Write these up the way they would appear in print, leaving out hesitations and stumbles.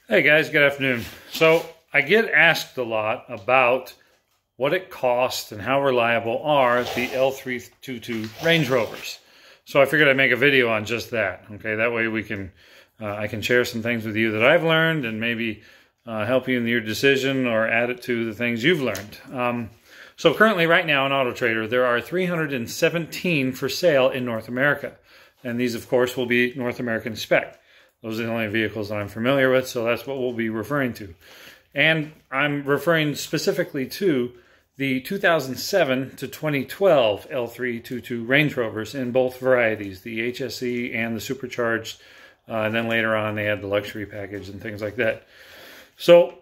Hey guys, good afternoon. So I get asked a lot about what it costs and how reliable are the L322 Range Rovers. So I figured I'd make a video on just that. Okay, that way we can I can share some things with you that I've learned and maybe help you in your decision or add it to the things you've learned. So currently right now on Auto Trader there are 317 for sale in North America. And these of course will be North American spec. Those are the only vehicles that I'm familiar with, so that's what we'll be referring to. And I'm referring specifically to the 2007 to 2012 L322 Range Rovers in both varieties, the HSE and the supercharged. And then later on they had the luxury package and things like that. So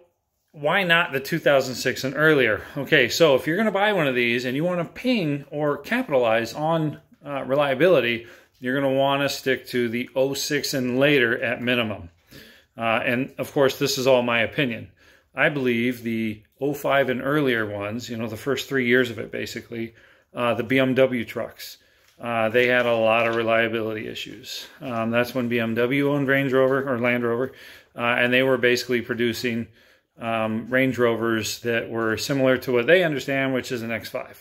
why not the 2006 and earlier? Okay, so if you're going to buy one of these and you want to ping or capitalize on reliability, you're going to want to stick to the 06 and later at minimum. And of course, this is all my opinion. I believe the 05 and earlier ones, you know, the first 3 years of it basically, the BMW trucks, they had a lot of reliability issues. That's when BMW owned Range Rover or Land Rover, and they were basically producing Range Rovers that were similar to what they understand, which is an X5.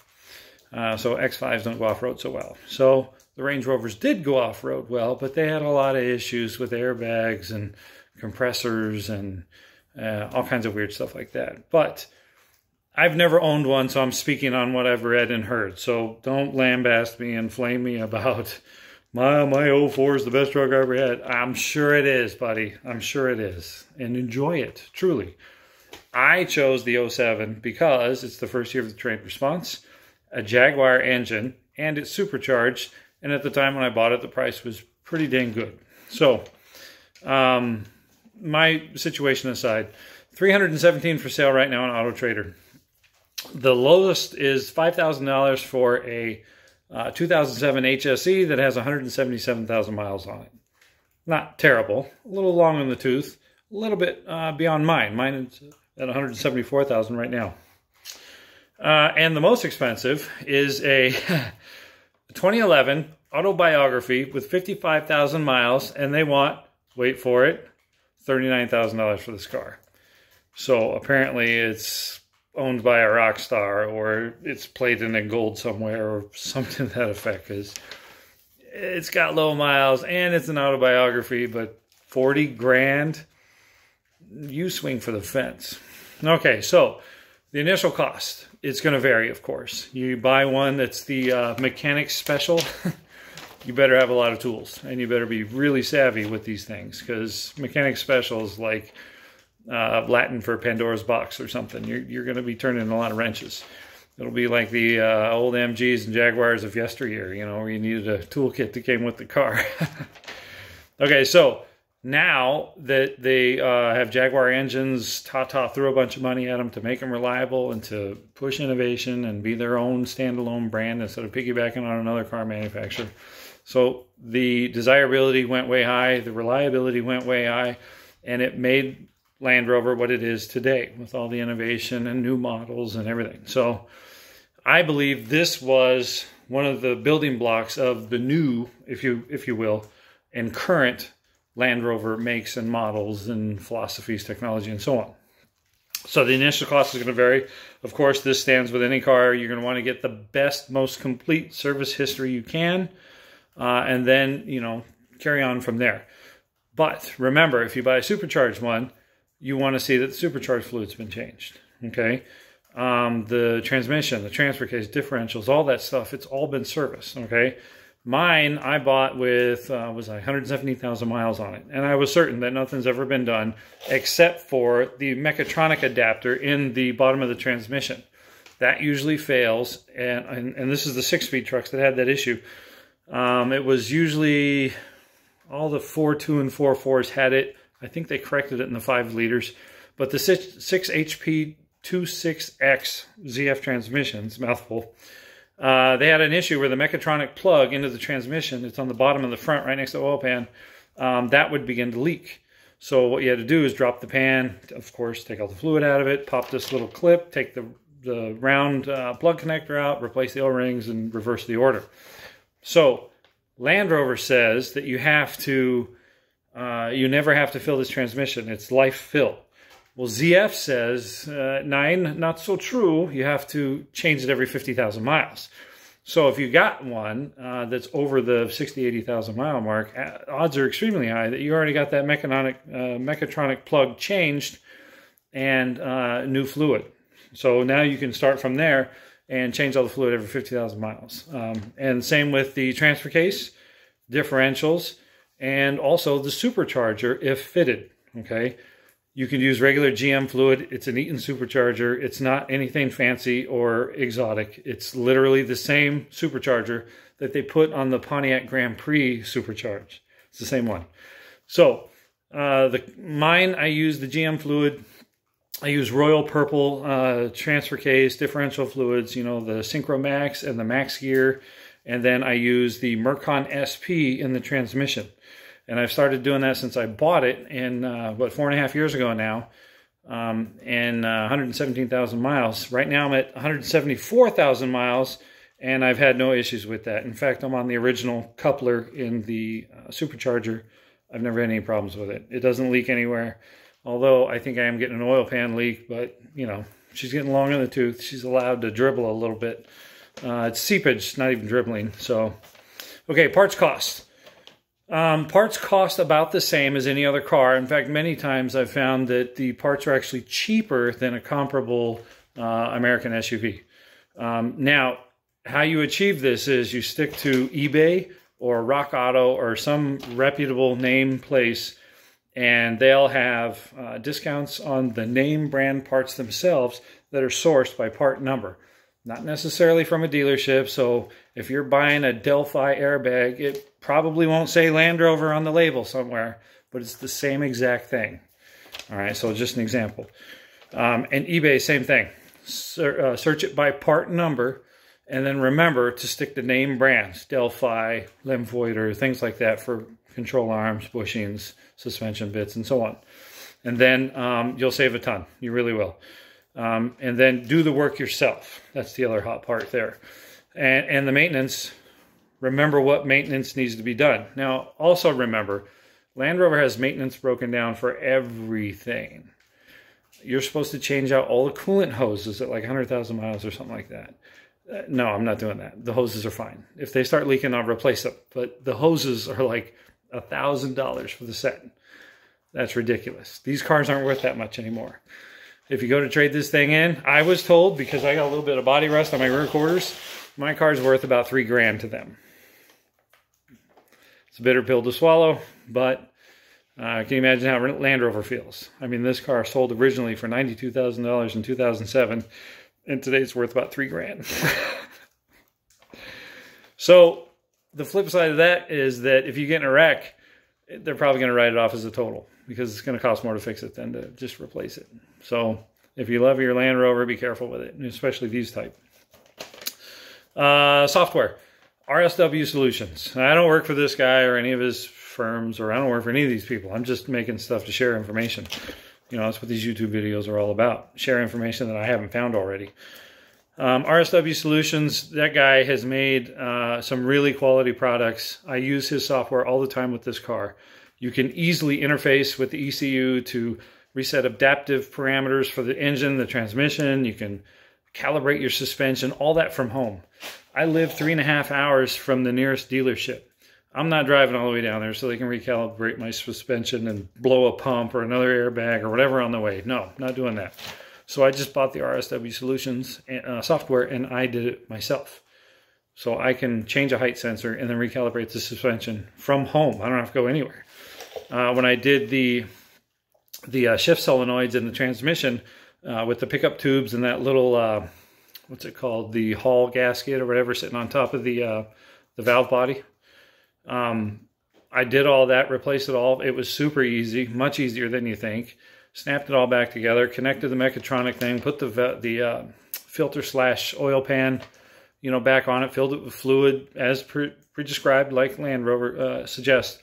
So X5s don't go off-road so well. So the Range Rovers did go off-road well, but they had a lot of issues with airbags and compressors and all kinds of weird stuff like that. But I've never owned one, so I'm speaking on what I've read and heard. So don't lambaste me and flame me about my 04 is the best truck I ever had. I'm sure it is, buddy. I'm sure it is. And enjoy it, truly. I chose the 07 because it's the first year of the trained response, a Jaguar engine, and it's supercharged. And at the time when I bought it, the price was pretty dang good. So, my situation aside, 317 for sale right now on Auto Trader. The lowest is $5,000 for a 2007 HSE that has 177,000 miles on it. Not terrible. A little long in the tooth. A little bit beyond mine. Mine is at 174,000 right now. And the most expensive is a 2011 autobiography with 55,000 miles, and they want, wait for it, $39,000 for this car. So apparently it's owned by a rock star, or it's plated in gold somewhere, or something to that effect, because it's got low miles and it's an autobiography, but 40 grand, you swing for the fence. Okay, so the initial cost, it's going to vary, of course. You buy one that's the mechanic special, you better have a lot of tools, and you better be really savvy with these things, because mechanic special is like Latin for Pandora's box or something. You're going to be turning a lot of wrenches. It'll be like the old MGs and Jaguars of yesteryear, you know, where you needed a toolkit that came with the car. Okay, so now that they have Jaguar engines, Tata threw a bunch of money at them to make them reliable and to push innovation and be their own standalone brand instead of piggybacking on another car manufacturer. So the desirability went way high, the reliability went way high, and it made Land Rover what it is today with all the innovation and new models and everything. So I believe this was one of the building blocks of the new, if you will, and current Land Rover makes and models and philosophies, technology, and so on. So the initial cost is going to vary. Of course, this stands with any car. You're going to want to get the best, most complete service history you can, and then, you know, carry on from there. But remember, if you buy a supercharged one, you want to see that the supercharged fluid's been changed, okay? The transmission, the transfer case, differentials, all that stuff, it's all been serviced, okay? Mine, I bought with, 170,000 miles on it. And I was certain that nothing's ever been done except for the mechatronic adapter in the bottom of the transmission. That usually fails, and this is the 6-speed trucks that had that issue. It was usually all the 4.2 and 4.4s had it. I think they corrected it in the 5 liters. But the 6 HP 26X ZF transmissions, mouthful, they had an issue where the mechatronic plug into the transmission, it's on the bottom of the front right next to the oil pan, that would begin to leak. So what you had to do is drop the pan, of course, take all the fluid out of it, pop this little clip, take the round plug connector out, replace the O-rings, and reverse the order. So Land Rover says that you have to you never have to fill this transmission. It's life fill. Well, ZF says, 9, not so true. You have to change it every 50,000 miles. So if you got one that's over the 60, 80,000 mile mark, odds are extremely high that you already got that mechatronic plug changed and new fluid. So now you can start from there and change all the fluid every 50,000 miles. And same with the transfer case, differentials, and also the supercharger if fitted, okay? You can use regular GM fluid. It's an Eaton supercharger. It's not anything fancy or exotic. It's literally the same supercharger that they put on the Pontiac Grand Prix supercharge. It's the same one. So mine, I use the GM fluid. I use Royal Purple transfer case, differential fluids, you know, the Synchro Max and the Max Gear. And then I use the Mercon SP in the transmission. And I've started doing that since I bought it in, 4.5 years ago now, and 117,000 miles. Right now I'm at 174,000 miles, and I've had no issues with that. In fact, I'm on the original coupler in the supercharger. I've never had any problems with it. It doesn't leak anywhere, although I think I am getting an oil pan leak, but, you know, she's getting long in the tooth. She's allowed to dribble a little bit. It's seepage, not even dribbling. So, okay, parts cost. Parts cost about the same as any other car. In fact, many times I've found that the parts are actually cheaper than a comparable American SUV. Now, how you achieve this is you stick to eBay or Rock Auto or some reputable name place, and they'll have discounts on the name brand parts themselves that are sourced by part number. Not necessarily from a dealership, so if you're buying a Delphi airbag, it probably won't say Land Rover on the label somewhere, but it's the same exact thing. All right, so just an example. And eBay, same thing. Search it by part number, and then remember to stick to name brands, Delphi, Lemvoider, things like that for control arms, bushings, suspension bits, and so on. And then you'll save a ton. You really will. And then do the work yourself. That's the other hot part there. And the maintenance, remember what maintenance needs to be done. Now, also remember, Land Rover has maintenance broken down for everything. You're supposed to change out all the coolant hoses at like 100,000 miles or something like that. No, I'm not doing that. The hoses are fine. If they start leaking, I'll replace them. But the hoses are like $1,000 for the set. That's ridiculous. These cars aren't worth that much anymore. If you go to trade this thing in, I was told, because I got a little bit of body rust on my rear quarters, my car's worth about $3 grand to them. It's a bitter pill to swallow, but can you imagine how Land Rover feels? I mean, this car sold originally for $92,000 in 2007, and today it's worth about $3 grand. So the flip side of that is that if you get in a wreck, they're probably going to write it off as a total, because it's going to cost more to fix it than to just replace it. So if you love your Land Rover, be careful with it, especially these type. Software, RSW Solutions. I don't work for this guy or any of his firms, or I don't work for any of these people. I'm just making stuff to share information. You know, that's what these YouTube videos are all about. Share information that I haven't found already. RSW Solutions, that guy has made some really quality products. I use his software all the time with this car. You can easily interface with the ECU to reset adaptive parameters for the engine, the transmission. You can calibrate your suspension, all that from home. I live 3.5 hours from the nearest dealership. I'm not driving all the way down there so they can recalibrate my suspension and blow a pump or another airbag or whatever on the way. No, not doing that. So I just bought the RSW Solutions software, and I did it myself. So I can change a height sensor and then recalibrate the suspension from home. I don't have to go anywhere. When I did the shift solenoids in the transmission with the pickup tubes and that little, what's it called, the Hall gasket or whatever sitting on top of the valve body, I did all that, replaced it all. It was super easy, much easier than you think. Snapped it all back together, connected the mechatronic thing, put the filter / oil pan, you know, back on it, filled it with fluid as pre-described, like Land Rover suggests.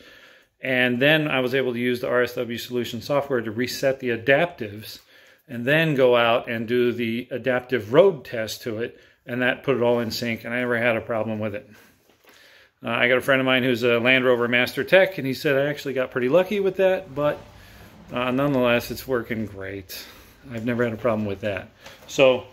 And then I was able to use the RSW Solution software to reset the adaptives, and then go out and do the adaptive road test to it, and that put it all in sync, and I never had a problem with it. I got a friend of mine who's a Land Rover Master Tech, and he said I actually got pretty lucky with that, but nonetheless, it's working great. I've never had a problem with that. So,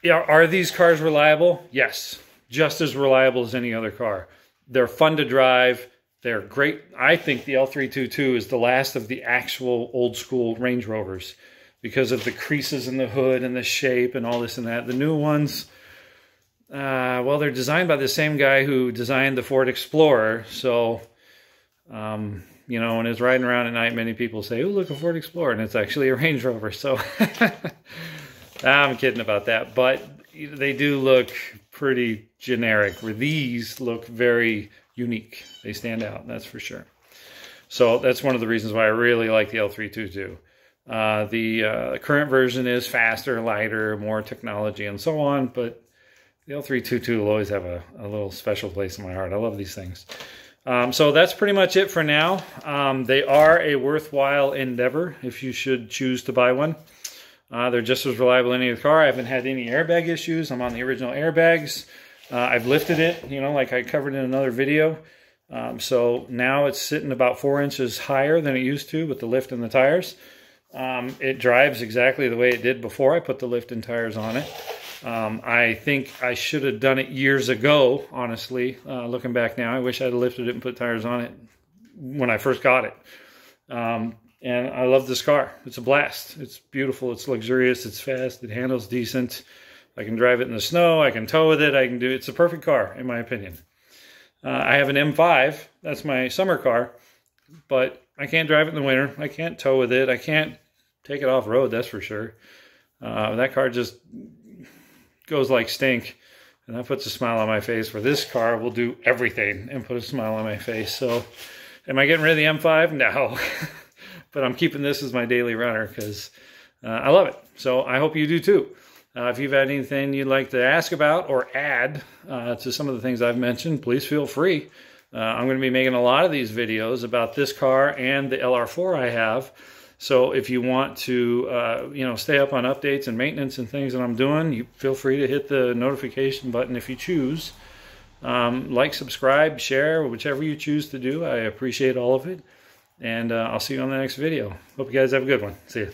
yeah, are these cars reliable? Yes, just as reliable as any other car. They're fun to drive. They're great. I think the L322 is the last of the actual old school Range Rovers because of the creases in the hood and the shape and all this and that. The new ones, well, they're designed by the same guy who designed the Ford Explorer. So, you know, when it's riding around at night, many people say, oh, look, a Ford Explorer, and it's actually a Range Rover. So I'm kidding about that, but they do look pretty generic, where these look very unique. They stand out, that's for sure. So that's one of the reasons why I really like the L322. The current version is faster, lighter, more technology, and so on, but the L322 will always have a little special place in my heart. I love these things. So that's pretty much it for now. They are a worthwhile endeavor if you should choose to buy one. They're just as reliable as any other car. I haven't had any airbag issues. I'm on the original airbags. I've lifted it, you know, like I covered in another video. So now it's sitting about 4 inches higher than it used to with the lift and the tires. It drives exactly the way it did before I put the lift and tires on it. I think I should have done it years ago, honestly. Looking back now, I wish I'd lifted it and put tires on it when I first got it. And I love this car. It's a blast. It's beautiful. It's luxurious. It's fast. It handles decent. I can drive it in the snow. I can tow with it. I can do. It's a perfect car, in my opinion. I have an M5. That's my summer car. But I can't drive it in the winter. I can't tow with it. I can't take it off road, that's for sure. That car just goes like stink. And that puts a smile on my face, where this car will do everything and put a smile on my face. So, am I getting rid of the M5? No. But I'm keeping this as my daily runner because I love it. So I hope you do too. If you've had anything you'd like to ask about or add to some of the things I've mentioned, please feel free. I'm going to be making a lot of these videos about this car and the LR4 I have. So if you want to, you know, stay up on updates and maintenance and things that I'm doing, you feel free to hit the notification button if you choose. Like, subscribe, share, whichever you choose to do. I appreciate all of it. And I'll see you on the next video. Hope you guys have a good one. See ya.